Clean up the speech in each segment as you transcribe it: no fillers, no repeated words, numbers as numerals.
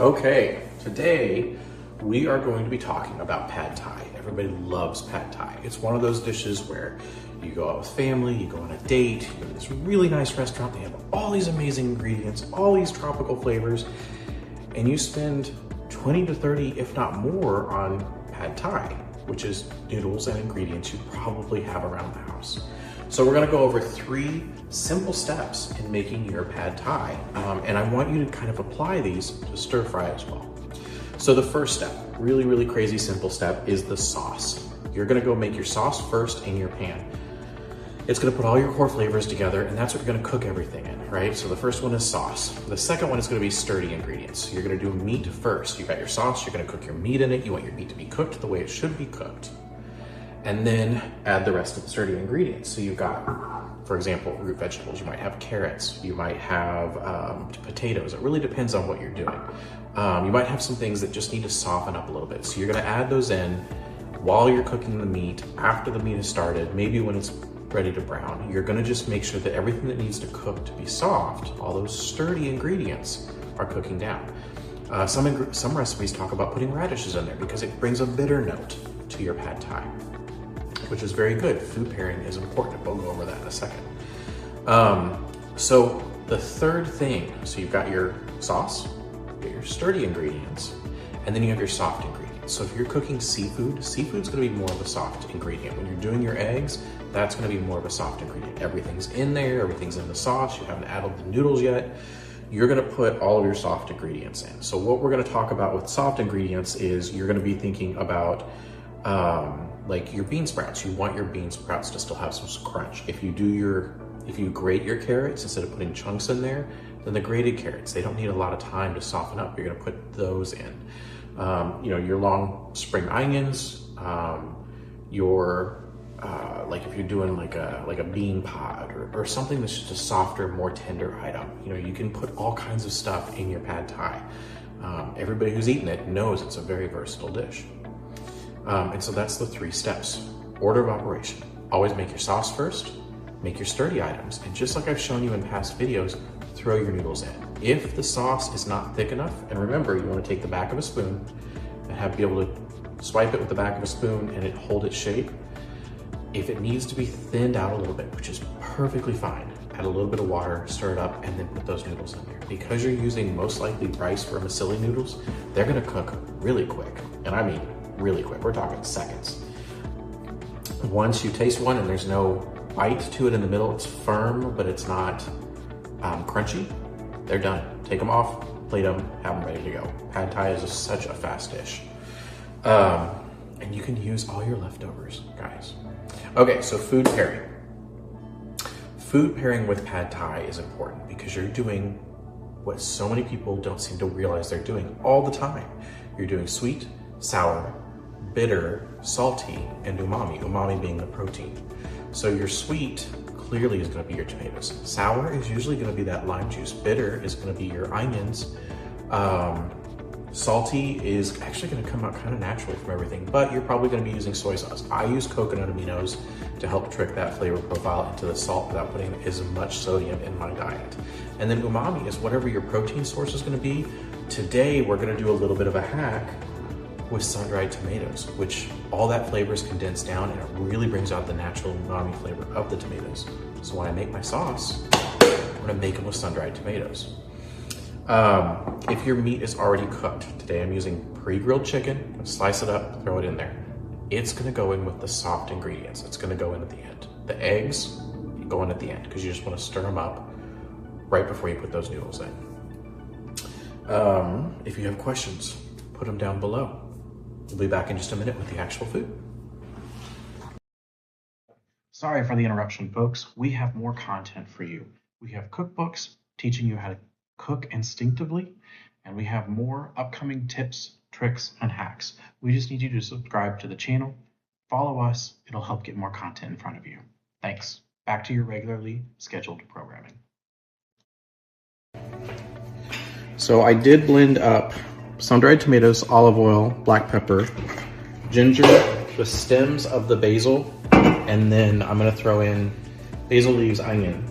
Okay, today we are going to be talking about pad thai. Everybody loves pad thai. It's one of those dishes where you go out with family, you go on a date, you go to this really nice restaurant, they have all these amazing ingredients, all these tropical flavors, and you spend 20 to 30, if not more, on pad thai, which is noodles and ingredients you probably have around the house. So we're gonna go over 3 simple steps in making your pad thai, and I want you to kind of apply these to stir fry as well. So the first step, really crazy simple step, is the sauce. You're gonna go make your sauce first in your pan. It's gonna put all your core flavors together, and that's what you're gonna cook everything in, right? So the first one is sauce. The second one is gonna be sturdy ingredients. You're gonna do meat first. You got your sauce, you're gonna cook your meat in it. You want your meat to be cooked the way it should be cooked. And then add the rest of the sturdy ingredients. So you've got, for example, root vegetables. You might have carrots. You might have potatoes. It really depends on what you're doing. You might have some things that just need to soften up a little bit. So you're gonna add those in while you're cooking the meat, after the meat has started, maybe when it's ready to brown. You're gonna just make sure that everything that needs to cook to be soft, all those sturdy ingredients, are cooking down. Some recipes talk about putting radishes in there because it brings a bitter note to your pad thai, which is very good. Food pairing is important. We'll go over that in a second. So the third thing, so you've got your sauce, you got your sturdy ingredients, and then you have your soft ingredients. So if you're cooking seafood, seafood's gonna be more of a soft ingredient. When you're doing your eggs, that's gonna be more of a soft ingredient. Everything's in there, everything's in the sauce, you haven't added the noodles yet. You're gonna put all of your soft ingredients in. So what we're gonna talk about with soft ingredients is you're gonna be thinking about like your bean sprouts. You want your bean sprouts to still have some crunch. If you grate your carrots instead of putting chunks in there, then the grated carrots, they don't need a lot of time to soften up. You're gonna put those in. Your long spring onions, like if you're doing like a bean pod or something that's just a softer, more tender item. You can put all kinds of stuff in your pad thai. Everybody who's eaten it knows it's a very versatile dish. And so that's the 3 steps. Order of operation. Always make your sauce first, make your sturdy items, and just like I've shown you in past videos, throw your noodles in. If the sauce is not thick enough, and remember, you want to take the back of a spoon and be able to swipe it with the back of a spoon and hold its shape. If it needs to be thinned out a little bit, which is perfectly fine, add a little bit of water, stir it up, and then put those noodles in there. Because you're using most likely rice vermicelli noodles, they're gonna cook really quick. And I mean really quick, we're talking seconds. Once you taste one and there's no bite to it in the middle, it's firm, but it's not crunchy, they're done. Take them off, plate them, have them ready to go. Pad thai is such a fast dish. And you can use all your leftovers, guys. Okay, so food pairing. Food pairing with pad thai is important because you're doing what so many people don't seem to realize they're doing all the time. You're doing sweet, sour, bitter, salty, and umami. Umami being the protein. So your sweet clearly is gonna be your tomatoes. Sour is usually gonna be that lime juice. Bitter is gonna be your onions. Salty is actually gonna come out kind of naturally from everything, but you're probably gonna be using soy sauce. I use coconut aminos to help trick that flavor profile into the salt without putting as much sodium in my diet. And then umami is whatever your protein source is gonna be. Today, we're gonna do a little bit of a hack with sun-dried tomatoes, which all that flavor is condensed down and it really brings out the natural umami flavor of the tomatoes. So when I make my sauce, I'm gonna make them with sun-dried tomatoes. If your meat is already cooked, today I'm using pre-grilled chicken, slice it up, throw it in there. It's gonna go in with the soft ingredients. It's gonna go in at the end. The eggs go in at the end because you just wanna stir them up right before you put those noodles in. If you have questions, put them down below. We'll be back in just a minute with the actual food. Sorry for the interruption, folks. We have more content for you. We have cookbooks teaching you how to cook instinctively, and we have more upcoming tips, tricks, and hacks. We just need you to subscribe to the channel, follow us. It'll help get more content in front of you. Thanks. Back to your regularly scheduled programming. So I did blend up sun-dried tomatoes, olive oil, black pepper, ginger, the stems of the basil, and then I'm gonna throw in basil leaves, onion.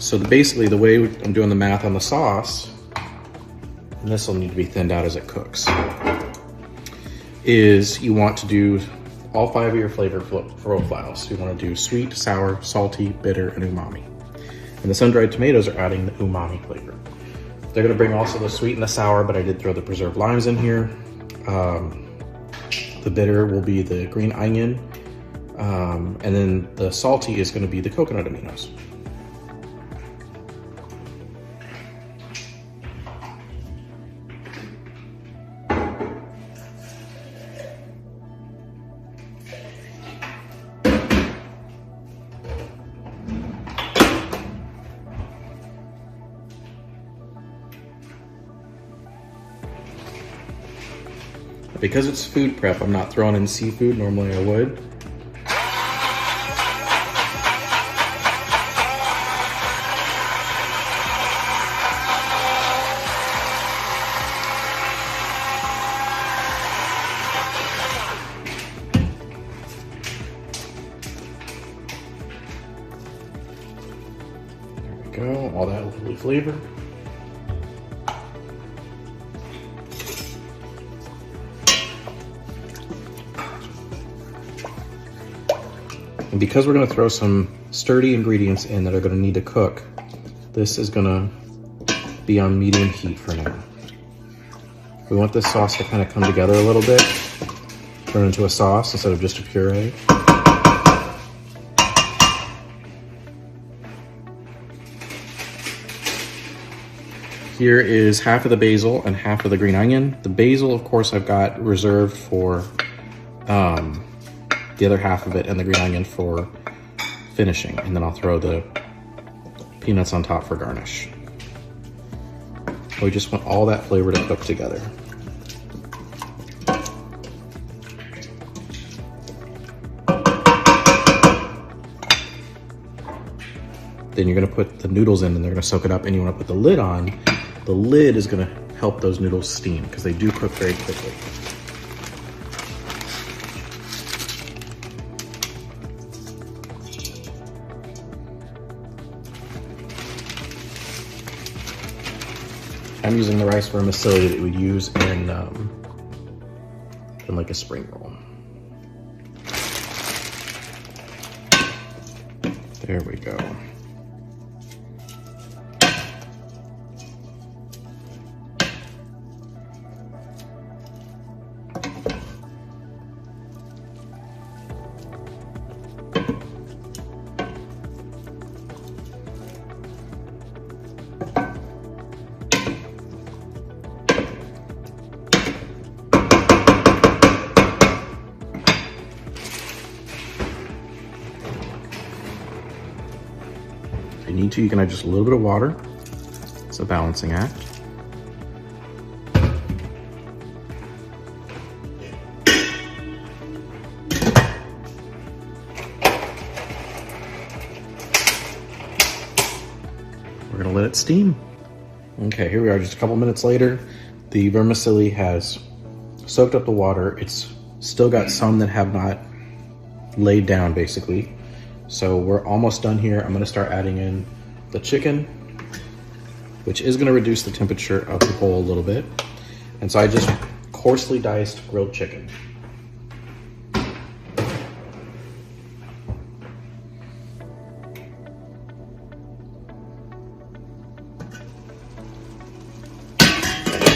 So basically the way I'm doing the math on the sauce and this will need to be thinned out as it cooks, is you want to do all 5 of your flavor profiles. You want to do sweet, sour, salty, bitter, and umami. And the sun-dried tomatoes are adding the umami flavor. They're gonna bring also the sweet and the sour, but I did throw the preserved limes in here. The bitter will be the green onion. And then the salty is gonna be the coconut aminos. Because it's food prep, I'm not throwing in seafood. Normally I would. There we go, all that lovely flavor. And because we're gonna throw some sturdy ingredients in that are gonna need to cook, this is gonna be on medium heat for now. We want this sauce to kind of come together a little bit, turn into a sauce instead of just a puree. Here is half of the basil and half of the green onion. The basil, of course, I've got reserved for the other half of it, and the green onion for finishing. And then I'll throw the peanuts on top for garnish. We just want all that flavor to cook together. Then you're gonna put the noodles in and they're gonna soak it up, and you wanna put the lid on. The lid is gonna help those noodles steam because they do cook very quickly. I'm using the rice vermicelli that we'd use in like a spring roll. There we go. If you need to, you can add just a little bit of water. It's a balancing act. We're gonna let it steam. Okay, here we are just a couple minutes later. The vermicelli has soaked up the water. It's still got some that have not laid down, basically. So we're almost done here. I'm gonna start adding in the chicken, which is gonna reduce the temperature of the bowl a little bit. And so I just coarsely diced grilled chicken.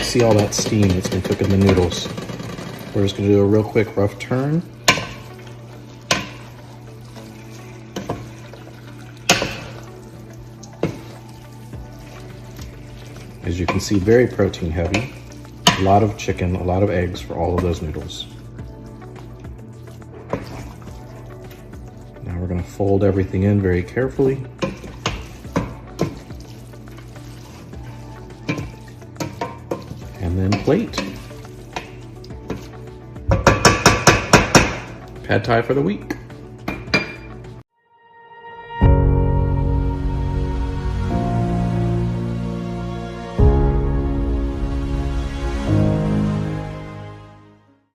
See all that steam that's been cooking the noodles. We're just gonna do a real quick rough turn. As you can see, very protein heavy. A lot of chicken, a lot of eggs for all of those noodles. Now we're gonna fold everything in very carefully. And then plate. Pad Thai for the week.